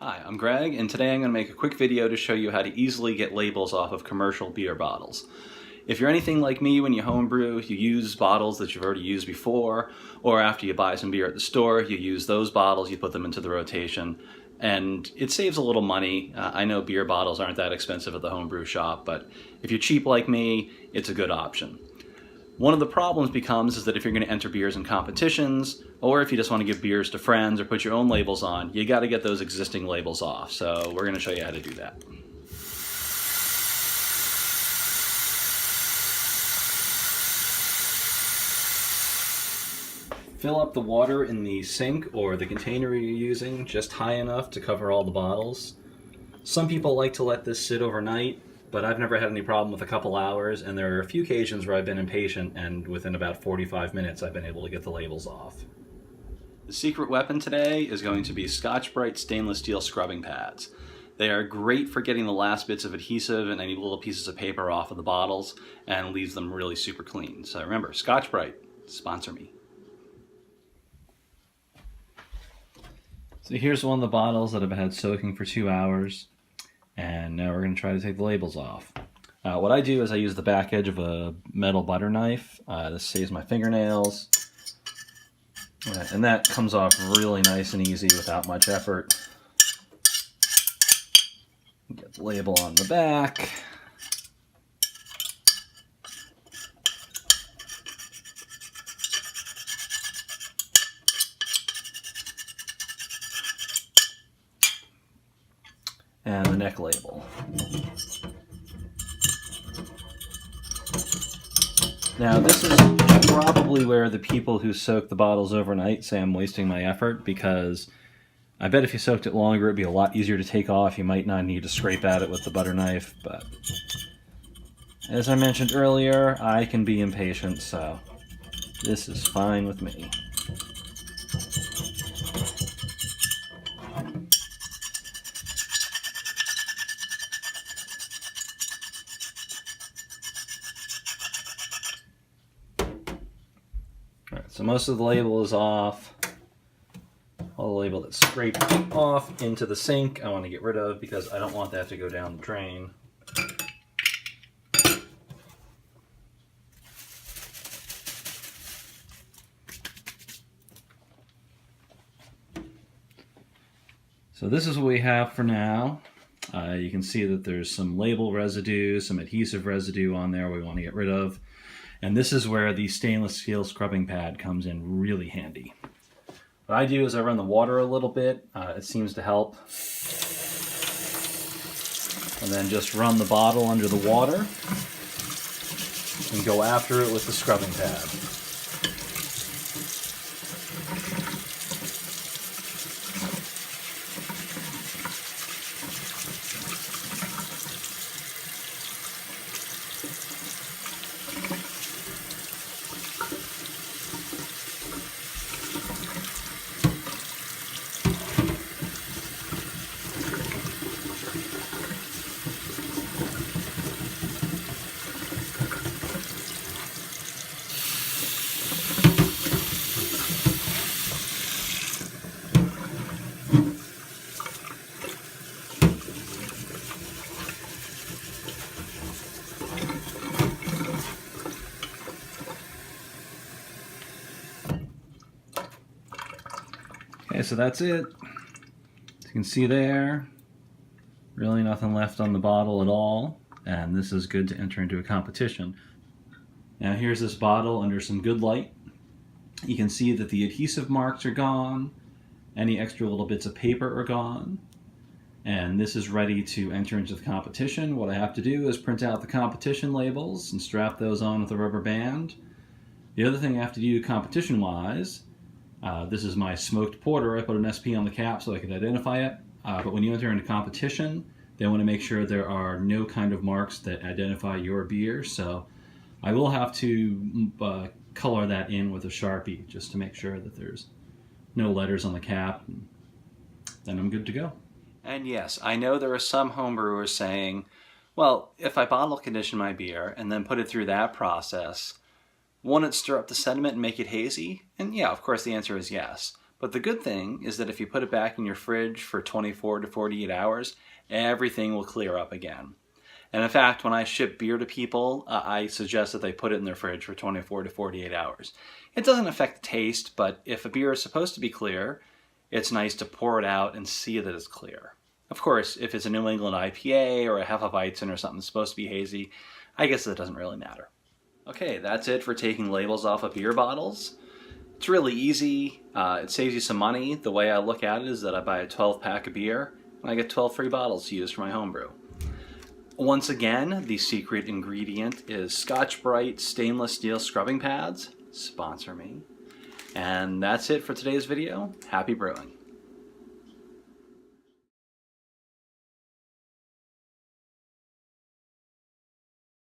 Hi, I'm Greg, and today I'm going to make a quick video to show you how to easily get labels off of commercial beer bottles. If you're anything like me, when you homebrew, you use bottles that you've already used before, or after you buy some beer at the store, you use those bottles, you put them into the rotation, and it saves a little money. I know beer bottles aren't that expensive at the homebrew shop, but if you're cheap like me, it's a good option. One of the problems becomes is that if you're going to enter beers in competitions, or if you just want to give beers to friends or put your own labels on, you got to get those existing labels off. So we're going to show you how to do that. Fill up the water in the sink or the container you're using just high enough to cover all the bottles. Some people like to let this sit overnight, but I've never had any problem with a couple hours, and there are a few occasions where I've been impatient and within about 45 minutes I've been able to get the labels off. The secret weapon today is going to be Scotch-Brite stainless steel scrubbing pads. They are great for getting the last bits of adhesive and any little pieces of paper off of the bottles and leaves them really super clean. So remember, Scotch-Brite, sponsor me. So here's one of the bottles that I've had soaking for 2 hours. And now we're going to try to take the labels off. What I do is I use the back edge of a metal butter knife. This saves my fingernails. And that comes off really nice and easy without much effort. Get the label on the back. And the neck label. Now this is probably where the people who soak the bottles overnight say I'm wasting my effort, because I bet if you soaked it longer it'd be a lot easier to take off. You might not need to scrape at it with the butter knife, but as I mentioned earlier, I can be impatient, so this is fine with me. Alright, so most of the label is off. All the label that's scraped off into the sink I want to get rid of because I don't want that to go down the drain. So this is what we have for now. You can see that there's some label residue, some adhesive residue on there we want to get rid of. And this is where the stainless steel scrubbing pad comes in really handy. What I do is I run the water a little bit. It seems to help. And then just run the bottle under the water and go after it with the scrubbing pad. Okay, so that's it. As you can see there, really nothing left on the bottle at all, and this is good to enter into a competition. Now here's this bottle under some good light. You can see that the adhesive marks are gone, any extra little bits of paper are gone, and this is ready to enter into the competition. What I have to do is print out the competition labels and strap those on with a rubber band. The other thing I have to do competition-wise, this is my smoked porter. I put an SP on the cap so I can identify it. But when you enter into competition, they want to make sure there are no kind of marks that identify your beer. So I will have to color that in with a Sharpie just to make sure that there's no letters on the cap. And then I'm good to go. And yes, I know there are some homebrewers saying, well, if I bottle condition my beer and then put it through that process, won't it stir up the sediment and make it hazy? And yeah, of course the answer is yes. But the good thing is that if you put it back in your fridge for 24 to 48 hours, everything will clear up again. And in fact, when I ship beer to people, I suggest that they put it in their fridge for 24 to 48 hours. It doesn't affect the taste, but if a beer is supposed to be clear, it's nice to pour it out and see that it's clear. Of course, if it's a New England IPA or a Hefeweizen or something that's supposed to be hazy, I guess that doesn't really matter. Okay, that's it for taking labels off of beer bottles. It's really easy. It saves you some money. The way I look at it is that I buy a 12-pack of beer and I get 12 free bottles to use for my homebrew. Once again, the secret ingredient is Scotch-Brite stainless steel scrubbing pads. Sponsor me. And that's it for today's video. Happy brewing.